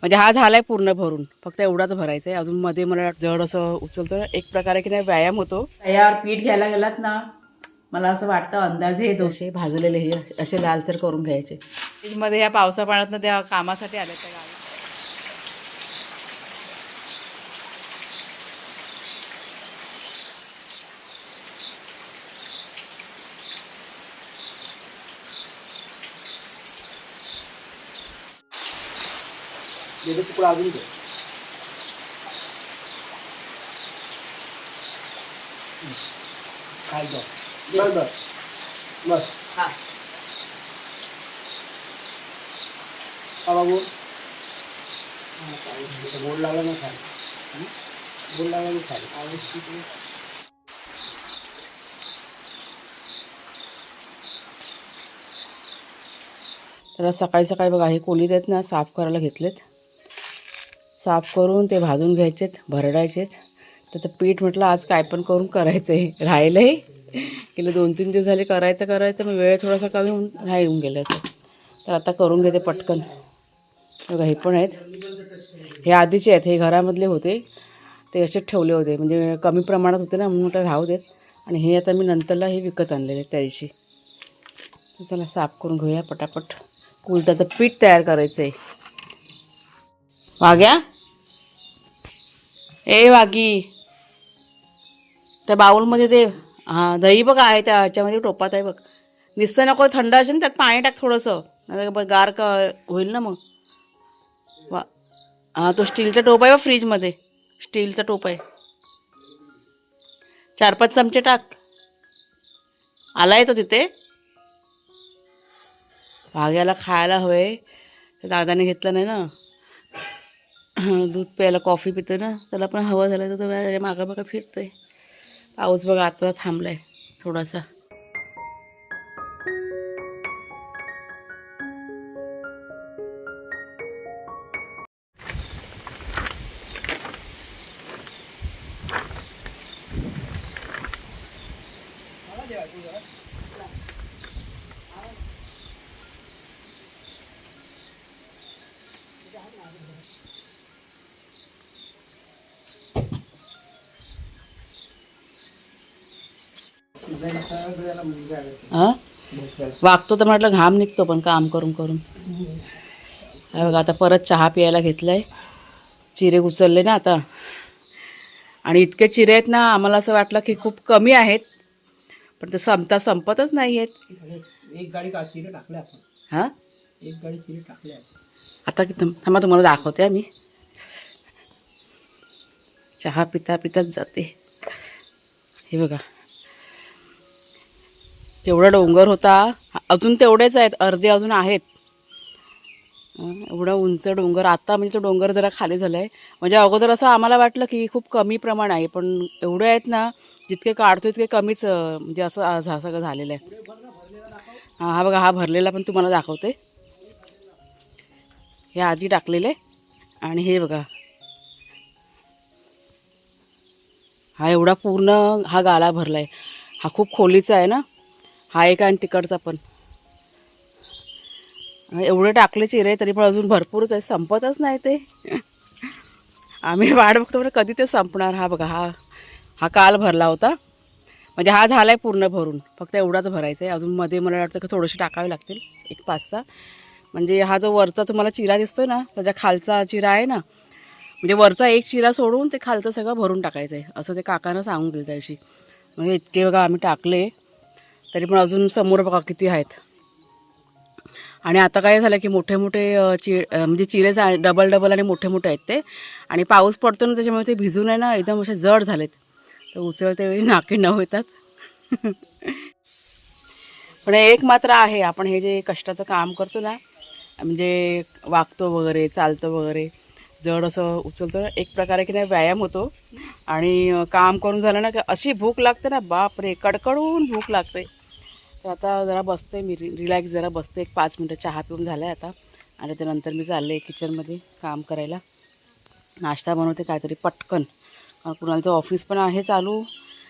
म्हणजे हा झालाय पूर्ण भरून, फक्त एवढाच भरायचा आहे. अजून मध्ये मला जड असं उचलतो, एक प्रकारे की नाही व्यायाम होतो. तयार पीठ घ्यायला गेलात ना, मला असं वाटतं अंदाजे हे दोषे भाजलेले हे असे लालसर करून घ्यायचे. मध्ये ह्या पावसा पाण्यातनं त्या कामासाठी आले त्या गावी. तुकडा अजून घे. काय बस बस बस हा बाबू गोड लागला ना खाली, गोड लागला ना खाली. तर सकाळी सकाळी बघा हे कोलीत आहेत ना, साफ करायला घेतलेत. साफ करून ते भाजून घ्यायचेत, भरडायचेत. तर पीठ म्हटलं आज काय पण करून करायचं आहे, राहिलं आहे गेलं 2-3 दिवस झाले करायचं मग वेळ थोडासा कमी होऊन राहून गेलं. तर आता करून घेते पटकन. बघा हे पण आहेत, हे आधीचे आहेत, हे घरामधले होते, ते असेच ठेवले होते, म्हणजे कमी प्रमाणात होते ना म्हणून म्हटलं राहू देत. आणि हे आता मी नंतरला हे विकत आणलेले त्या दिवशी. तर चला साफ करून घेऊया पटापट. कुलटाचं पीठ तयार करायचं आहे. वाग्या ए वागी, त्या बाउलमध्ये ते हां दही बघा आहे, त्या ह्याच्यामध्ये टोपात आहे बघ. नुसतं नको, थंड असेल त्यात पाणी टाक थोडंसं, नाही गार का होईल ना मग. वा हां तो स्टीलचा टोप आहे व फ्रीजमध्ये, स्टीलचा टोप आहे. 4-5 चमचे टाक. आला आहे तो तिथे. भाग्याला खायला हवे, तर दादाने घेतलं नाही ना. दूध प्यायला, कॉफी पितो ना, त्याला पण हवं झालं तर तो त्याच्या मागं मागं फिरतोय. पाऊस बघा आता थांबलाय थोडासा. हां वागतो तर म्हटलं घाम निघतो, पण काम करून करून. बघा आता परत चहा प्यायला घेतलाय. चिरे उचलले ना आता, आणि इतके चिरे आहेत ना, आम्हाला असं वाटलं की खूप कमी आहेत, पण ते संपतच नाही आहेत. एक गाडी चिरे टाकले आपण. हां एक गाडी चिरे टाकले आता. की थांबा तुम्हाला दाखवते. मी चहा पिता पिताच जाते. हे बघा केवढा डोंगर होता, अजून तेवढेच आहेत, अर्धे अजून आहेत. एवढा उंच डोंगर, आता म्हणजे तो डोंगर जरा खाली झाला आहे. म्हणजे अगोदर असं आम्हाला वाटलं की खूप कमी प्रमाण आहे, पण एवढे आहेत ना, जितके काढतो तितके कमीच, म्हणजे असं सगळं झालेलं आहे. हां हा बघा, हा भरलेला पण तुम्हाला दाखवते. हे आधी टाकलेले, आणि हे बघा हा एवढा पूर्ण हा गाळा भरला आहे. हा खूप खोलीचा आहे ना, हा एक आणि तिकडचा पण. एवढे टाकले चिरे तरी पण अजून भरपूरच आहे, संपतच नाही ते. आम्ही वाट बघतो म्हणजे कधी ते संपणार. हा बघा, हा हा काल भरला होता, म्हणजे हा झालाय पूर्ण भरून, फक्त एवढाच भरायचा आहे. अजून मध्ये मला वाटतं की थोडेसे टाकावे लागतील, एक 5-6. म्हणजे हा जो वरचा तुम्हाला चिरा दिसतोय ना, त्याच्या खालचा चिरा आहे ना, म्हणजे वरचा एक चिरा सोडून ते खालचं सगळं भरून टाकायचं आहे, असं ते काकानं सांगून दिलं त्या दिवशी. म्हणजे इतके बघा आम्ही टाकले, तरी पण अजून समोर बघा किती आहेत. आणि आता काय झालं की मोठे मोठे म्हणजे चिरे डबल आणि मोठे मोठे आहेत ते, आणि पाऊस पडतो ना, त्याच्यामुळे ते भिजून आहे ना एकदम असे जड झालेत, तर उचलते वेळी नाकी न होतात. पण एक मात्र आहे, आपण हे जे कष्टाचं काम करतो ना, म्हणजे वागतो वगैरे, चालतो वगैरे, जड असं उचलतो ना, एक प्रकारे की नाही व्यायाम होतो. आणि काम करून झालं ना की अशी भूक लागते ना, बापरे, कडकडून भूक लागते. तर आता जरा बसते मी, रिलॅक्स जरा बसते, एक 5 मिनटं चहा पिऊन झाला आहे आता. आणि त्यानंतर मी चालले किचनमध्ये काम करायला, नाश्ता बनवते काहीतरी पटकन. कुणालचं ऑफिस पण आहे चालू,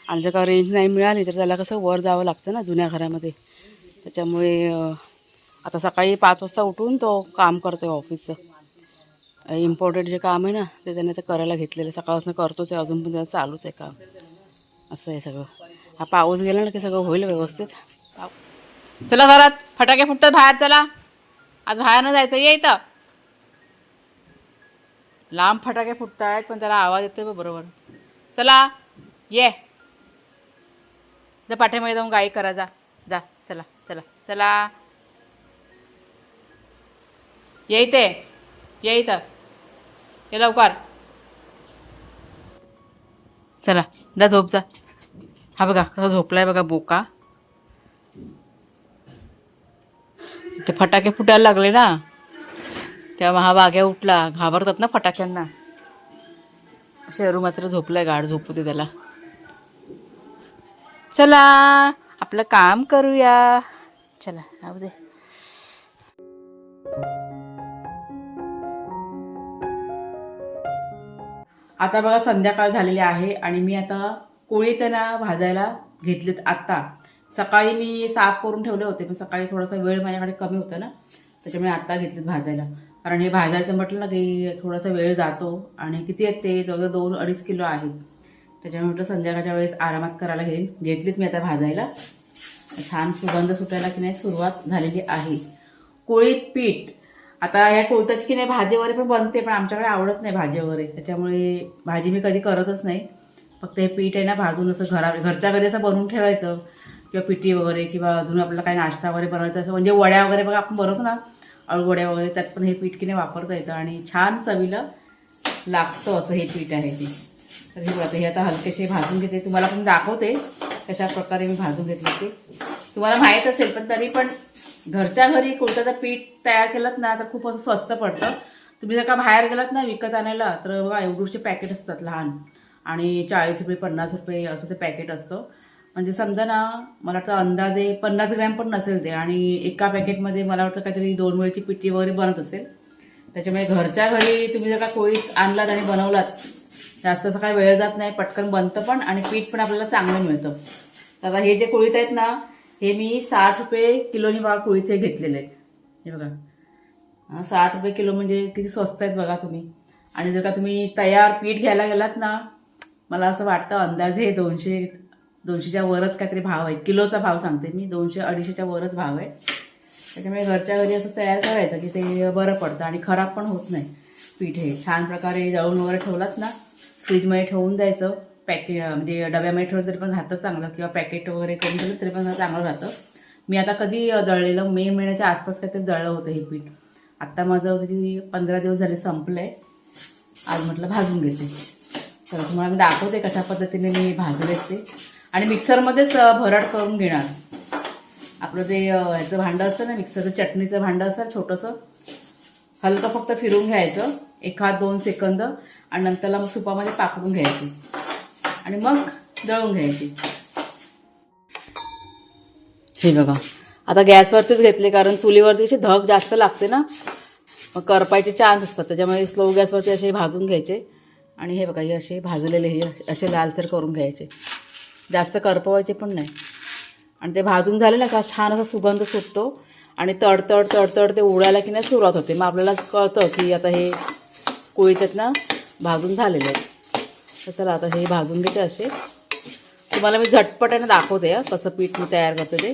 आणि जर का रेंज नाही मिळाली तर त्याला कसं वर जावं लागतं ना जुन्या घरामध्ये. त्याच्यामुळे आता सकाळी 5 वाजता उठून तो काम करतो आहे ऑफिसचं. इम्पॉर्टंट जे काम आहे ना ते त्याने तर करायला घेतलेलं आहे. सकाळपासून करतोच आहे, अजून पण त्याचं चालूच आहे काम. असं आहे सगळं. हा पाऊस गेला ना की सगळं होईल व्यवस्थित. चला घरात फटाके फुटतात, बाहेर चला. आज बाहेर न जायचं, ये इथं. लांब फटाके फुटत आहेत पण त्याला आवाज येतोय बरोबर. चला ये, जा पाठीमागे जाऊन गाई करा, जा जा. चला चला चला, ये इथे, ये इथं, ये लवकर. चला जा, झोप जा. हा बघा कसा झोपलाय बघा बोका. ते फटाके फुटायला लागले ना तेव्हा हा बाग्या उठला. घाबरतात ना फटाक्यांना. शेरू मात्र झोपलाय, गाढ झोपू दे त्याला. चला आपलं काम करूया, चला राहू दे. आता बघा संध्याकाळ झालेली आहे आणि मी आता कोळी त्यांना भाजायला घेतलेत. आत्ता सकाळी मी साफ करून ठेवले होते पण सकाळी थोडासा वेळ माझ्याकडे कमी होता ना, त्याच्यामुळे आत्ता घेतलेत भाजायला. कारण हे भाजायचं म्हटलं ना की थोडासा वेळ जातो आणि किती आहेत ते जवळजवळ 2-2.5 किलो आहेत. त्याच्यामुळे म्हटलं संध्याकाळच्या वेळेस आरामात करायला घेतलीत मी आता भाजायला. छान सुगंध सुटायला की नाही सुरुवात झालेली आहे. कोळीत पीठ आता या कोळताची की नाही भाजी वगैरे पण बनते पण आमच्याकडे आवडत नाही भाजी वगैरे, त्याच्यामुळे भाजी मी कधी करतच नाही. फक्त हे पीठ आहे ना भाजून असं घरच्या घरी असं बनवून ठेवायचं किंवा पिठी वगैरे किंवा अजून आपल्याला काही नाश्ता वगैरे बनवायचा असं म्हणजे वड्या वगैरे बघा आपण बनवतो ना अळवड्या वगैरे, त्यात पण हे पीठ की नाही वापरता येतं आणि छान चवीला लागतं असं हे पीठ आहे ते. तर हे बघा हे आता हलकेसे भाजून घेते, तुम्हाला पण दाखवते कशा प्रकारे मी भाजून घेतले ते. तुम्हाला माहीत असेल पण तरी पण घरच्या घरी कुळथाचं पीठ तयार केलं ना तर खूप असं स्वस्त पडतं. तुम्ही जर का बाहेर गेलात ना विकत आणायला तर बघा एवढूचे पॅकेट असतात लहान आणि 40 रुपये 50 रुपये असं ते पॅकेट असतं. म्हणजे समजा ना मला वाटतं अंदाजे 50 ग्रॅम पण नसेल ते आणि एका पॅकेटमध्ये मला वाटतं काहीतरी 2 वेळची पिठी वगैरे बनत असेल. त्याच्यामुळे घरच्या घरी तुम्ही जर का कोळीत आणलात आणि बनवलात जास्त असं काही वेळ जात नाही, पटकन बनतं पण आणि पीठ पण आपल्याला चांगलं मिळतं. तर आता हे जे कोळीत आहेत ना हे मी 60 रुपये किलोनी बघा कोळीत हे घेतलेले आहेत. हे बघा 60 रुपये किलो म्हणजे किती स्वस्त आहेत बघा तुम्ही. आणि जर का तुम्ही तयार पीठ घ्यायला गेलात ना मला असं वाटतं अंदाजे 200च्या वरच काहीतरी भाव आहे. किलोचा भाव सांगते मी, 200-250च्या वरच भाव आहे. त्याच्यामुळे घरच्या घरी असं तयार करायचं की ते बरं पडतं आणि खराब पण होत नाही पीठ. हे छान प्रकारे दळून वगैरे ठेवलात ना फ्रीजमध्ये ठेवून द्यायचं. पॅकेट म्हणजे डब्यामध्ये ठेवलं तरी पण राहतं चांगलं किंवा पॅकेट वगैरे करून ठेवलं तरी पण चांगलं राहतं. मी आता कधी दळलेलं मे महिन्याच्या आसपास काहीतरी दळलं होतं हे पीठ. आत्ता माझं किती 15 दिवस झाले संपलं आहे. आज म्हटलं भाजून घेते. तर तुम्हाला मी दाखवते कशा पद्धतीने मी भाजले ते. आणि मिक्सरमध्येच भरड करून घेणार. आपलं ते ह्याचं भांडं असतं ना मिक्सरचं चटणीचं भांडं असतं छोटंसं, हलकं फक्त फिरून घ्यायचं 1-2 सेकंद आणि नंतरला मग सुपामध्ये पाकडून घ्यायची आणि मग दळून घ्यायची. हे बघा आता गॅसवरतीच घेतले कारण चुलीवरती अशी धग जास्त लागते ना मग करपायचे चान्स असतात, त्याच्यामुळे स्लो गॅसवरती असे भाजून घ्यायचे. आणि हे बघा हे असे भाजलेले हे असे लालसर करून घ्यायचे, जास्त करपवायचे पण नाही. आणि ते भाजून झाले ना का छान असा सुगंध सुटतो आणि तडतड तडतड ते उडायला की नाही सुरुवात होते. मग आपल्याला कळतं की आता हे कोळीत ना भाजून झालेले आहेत. तर चला आता हे भाजून घेते असे. तुम्हाला मी झटपटाने दाखवते कसं पीठ मी तयार करते ते.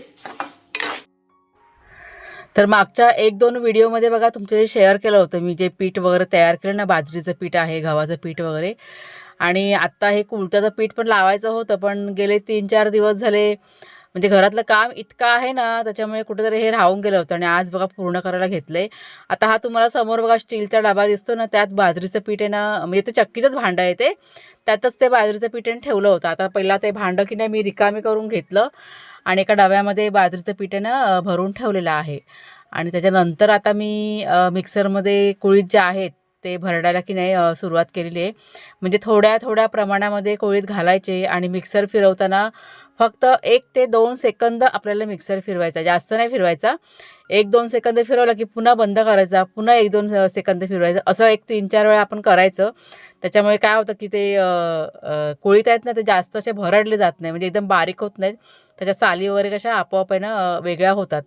तर मागच्या 1-2 व्हिडिओमध्ये बघा तुमचे शेअर केलं होतं मी जे पीठ वगैरे तयार केलं ना, बाजरीचं पीठ आहे, गव्हाचं पीठ वगैरे. आणि आत्ता हे कुळथाचं पीठ पण लावायचं होतं पण गेले 3-4 दिवस झाले म्हणजे घरातलं काम इतकं आहे ना त्याच्यामुळे कुठेतरी हे राहून गेलं होतं आणि आज बघा पूर्ण करायला घेतलं आहे. आता हा तुम्हाला समोर बघा स्टीलचा डबा दिसतो ना त्यात बाजरीचं पीठ आहे ना, म्हणजे ते चक्कीचंच भांडं आहे ते, त्यातच ते बाजरीचं पीठ आहे ठेवलं होतं. आता पहिला ते भांडं की नाही मी रिकामी करून घेतलं आणि एका डब्यामध्ये बाजरीचं पीठ आहे ना भरून ठेवलेलं आहे. आणि त्याच्यानंतर आता मी मिक्सरमध्ये कोळीत जे आहेत ते भरडायला की नाही सुरुवात केलेली आहे. म्हणजे थोड्या थोड्या प्रमाणामध्ये कोळीत घालायचे आणि मिक्सर फिरवताना फक्त 1 ते 2 सेकंद आपल्याला मिक्सर फिरवायचा, जास्त नाही फिरवायचा. 1-2 सेकंद फिरवला की पुन्हा बंद करायचा, पुन्हा 1-2 सेकंद फिरवायचं, असं 3-4 वेळा आपण करायचं. त्याच्यामुळे काय होतं की ते कोळीत आहेत ना ते जास्त असे भरडले जात नाही, म्हणजे एकदम बारीक होत नाहीत. त्याच्या साली वगैरे कशा आपोआप आहे ना वेगळ्या होतात.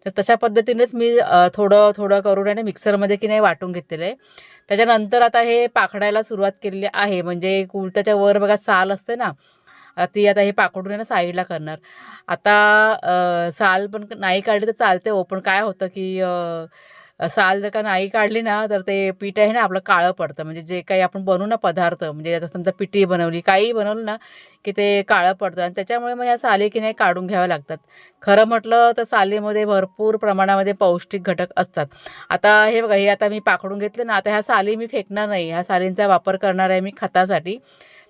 तर तशा पद्धतीनेच मी थोडं थोडं करून आहे ना मिक्सरमध्ये की नाही वाटून घेतलेलं आहे. त्याच्यानंतर आता हे पाखडायला सुरुवात केलेली आहे. म्हणजे कुलताच्या वर बघा साल असते ना, ती आता हे पाकडून आहे ना साईडला करणार. आता साल पण नाही काढली तर चालते हो, पण काय होतं की साल जर का नाही काढली ना तर ते पीठ आहे ना आपलं काळं पडतं. म्हणजे जे काही आपण बनवू ना पदार्थ, म्हणजे आता समजा पिठी बनवली, काही बनवलं ना की ते काळं पडतं आणि त्याच्यामुळे मग या साली की नाही काढून घ्याव्या लागतात. खरं म्हटलं तर सालीमध्ये भरपूर प्रमाणामध्ये पौष्टिक घटक असतात. आता हे बघा, हे आता मी पाकडून घेतले ना, आता ह्या साली मी फेकणार नाही, ह्या सालींचा वापर करणार आहे मी खतासाठी.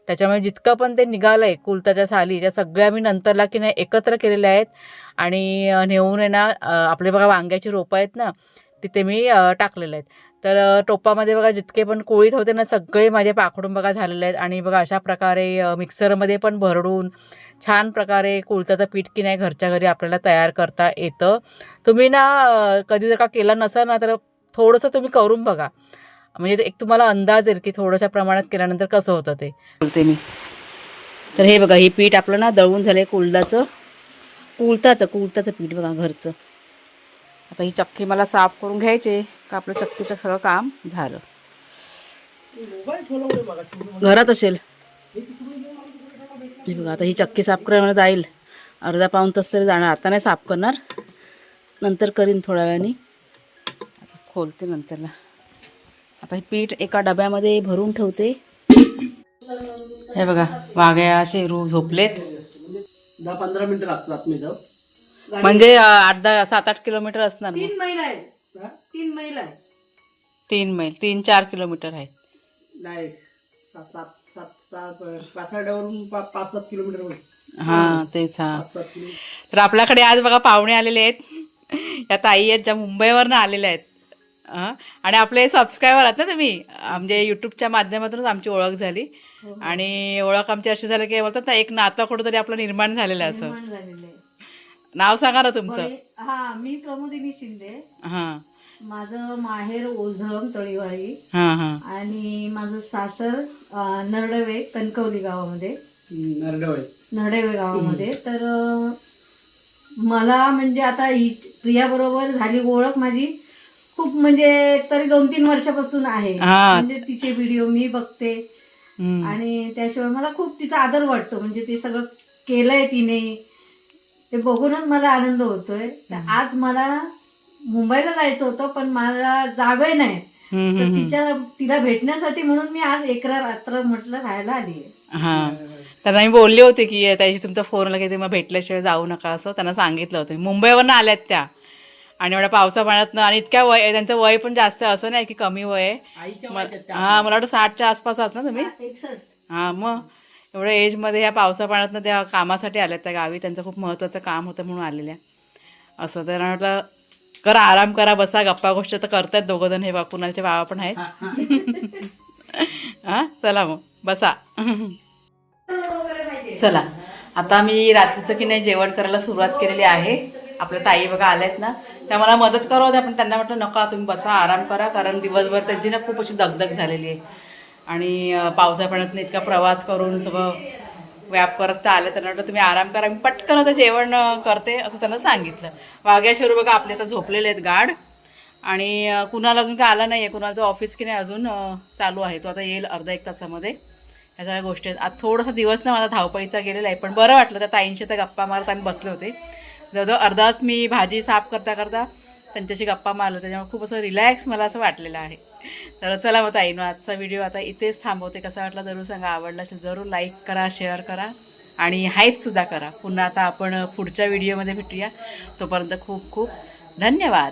त्याच्यामुळे जितकं पण ते निघालं आहे कुलताच्या साली, त्या सगळ्या मी नंतरला की नाही एकत्र केलेल्या आहेत आणि नेऊन आहे ना आपले बघा वांग्याची रोपं आहेत ना, तिथे मी टाकलेले आहेत. तर टोपामध्ये बघा जितके पण कोळीत होते ना सगळे माझे पाखडून बघा झालेले आहेत आणि बघा अशा प्रकारे मिक्सरमध्ये पण भरडून छान प्रकारे कुळथाचं पीठ की नाही घरच्या घरी आपल्याला तयार करता येतं. तुम्ही ना कधी जर का केलं नसाल ना तर थोडंसं तुम्ही करून बघा, म्हणजे एक तुम्हाला अंदाज येईल की थोड्याशा प्रमाणात केल्यानंतर कसं होतं ते. बोलते मी. तर हे बघा, हे पीठ आपलं ना दळून झालं आहे कुळथाचं पीठ बघा घरचं. आता ही चक्की मला साफ करून घ्यायचे का आपलं चक्कीचं सगळं काम झालं. घरात असेल. हे बघा, आता ही चक्की साफ करायला जाईल अर्धा पाऊण तास तरी जाणार. आता नाही साफ करणार, नंतर करीन थोड्या वेळाने. आता खोलते नंतरला. आता हे पीठ एका डब्यामध्ये भरून ठेवते. हे बघा, वाघ्या शेरू झोपलेत. 10-15 मिनिटं लागतात मी जाऊ. म्हणजे 8-7-8 किलोमीटर असणार. 3 मैल आहे. 3 मैल आहे. 3-4 किलोमीटर आहे. नाही 7-7 पाथर्ड्यावरून 5-7 किलोमीटर होईल. हां तेच. हां 5-7 किलोमीटर. तर आपल्याकडे आज बघा पाहुणे आलेले आहेत. या ताई आहेत ज्या मुंबईवरनं आलेल्या आहेत. आणि आपले सबस्क्रायबर आहात ना तुम्ही, म्हणजे यूट्यूबच्या माध्यमातूनच आमची ओळख झाली. आणि ओळख आमची अशी झाली की बोलतात ना एक नातं कुठंतरी आपलं निर्माण झालेलं आहे असं. नाव सांगा ना तुमचं. हा, मी प्रमोदिनी शिंदे. हां माझं माहेर ओझम तळीवाळी हां हां आणि माझं सासर नरडवे कणकवली गावामध्ये, नरडवे गावामध्ये. तर मला म्हणजे आता प्रिया बरोबर झाली ओळख माझी खूप, म्हणजे तरी 2-3 वर्षापासून आहे. म्हणजे तिचे व्हिडिओ मी बघते आणि त्याशिवाय मला खूप तिचा आदर वाटतो. म्हणजे ते सगळं केलंय तिने, ते बघूनच मला आनंद होतोय. तर आज मला मुंबईला जायचं होतं पण मला जावे नाही, तर तिला भेटण्यासाठी म्हणून मी आज 11 रात्र म्हटलं राहायला आली आहे. हां, त्यांना मी बोलली होती की त्याची तुमचा फोन आला की ते मग भेटल्याशिवाय जाऊ नका असं त्यांना सांगितलं होतं. मुंबईवरनं आल्यात त्या आणि एवढ्या पावसा पाण्यातनं, आणि इतक्या वय, त्यांचं वय पण जास्त असं नाही की कमी वय आहे. हां मला वाटतं 60च्या आसपास आहात ना तुम्ही. 61. हां मग एवढ्या एजमध्ये ह्या पावसा पाण्यातनं त्या कामासाठी आल्यात त्या गावी. त्यांचं खूप महत्त्वाचं काम होतं म्हणून आलेल्या असं. तर म्हटलं करा, आराम करा, बसा, गप्पा गोष्टी तर करतायत दोघं जण. हे बा कुणालचे बाबा पण आहेत. हां चला मग बसा. चला आता मी रात्रीचं की नाही जेवण करायला सुरुवात केलेली आहे. आपल्या ताई बघा आल्यात ना, त्या मला मदत करत होत्या पण त्यांना म्हटलं नका, तुम्ही बसा आराम करा, कारण दिवसभर त्यांची ना खूप अशी दगदग झालेली आहे. आणि पावसा पाण्यातनं इतका प्रवास करून सगळं व्याप करत तर आलं. त्यांना म्हटलं तुम्ही आराम करा, मी पटकन आता जेवण करते असं त्यांना सांगितलं. वाघ्या शेरू बघा आपले आता झोपलेले आहेत गाढ. आणि कुणाला अजून काय आला नाही आहे, कुणाचं ऑफिस की नाही अजून चालू आहे. तो आता येईल अर्धा-1 तासामध्ये. ह्या सगळ्या गोष्टी आहेत. आज थोडासा दिवस ना माझा धावपळीचा गेलेला आहे, पण बरं वाटलं. त्या ताईंशी तर गप्पा मारत आम्ही बसले होते. जवळजवळ अर्धा तास मी भाजी साफ करता करता त्यांच्याशी गप्पा मारलो, त्याच्यामुळे खूप असं रिलॅक्स मला असं वाटलेलं आहे. तर चला मग ताईनं आजचा व्हिडिओ आता इथेच थांबवते. कसा वाटला जरूर सांगा, आवडला असेल जरूर लाईक करा, शेअर करा आणि हाईपसुद्धा करा. पुन्हा आता आपण पुढच्या व्हिडिओमध्ये भेटूया. तोपर्यंत खूप खूप धन्यवाद.